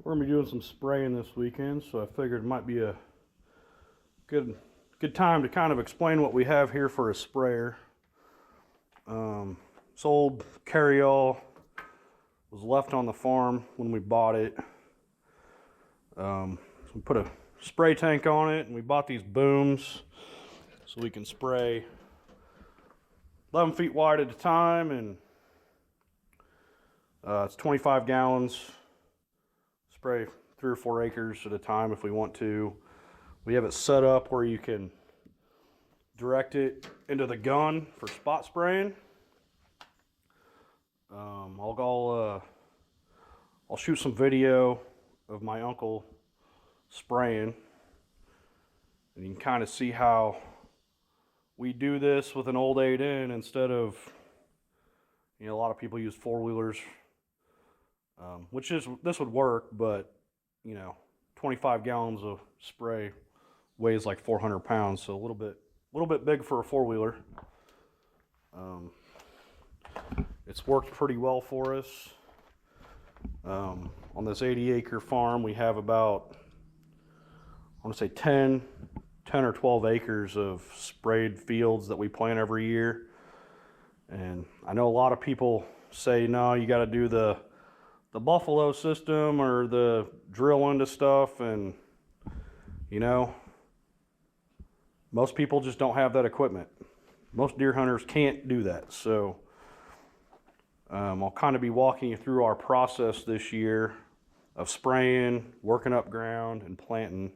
We're gonna be doing some spraying this weekend, so I figured it might be a good time to kind of explain what we have here for a sprayer. This old carryall was left on the farm when we bought it. So we put a spray tank on it, and we bought these booms so we can spray 11 feet wide at a time, and it's 25 gallons. Spray 3 or 4 acres at a time if we want to. We have it set up where you can direct it into the gun for spot spraying. I'll shoot some video of my uncle spraying, and you can kind of see how we do this with an old 8N instead of, a lot of people use 4-wheelers, this would work, but 25 gallons of spray weighs like 400 pounds, so a little bit big for a 4-wheeler. It's worked pretty well for us. On this 80-acre farm, we have about, I want to say 10 or 12 acres of sprayed fields that we plant every year. And I know a lot of people say, no, you got to do the buffalo system or the drill into stuff, and most people just don't have that equipment. Most deer hunters can't do that. So I'll kind of be walking you through our process this year of spraying, working up ground, and planting.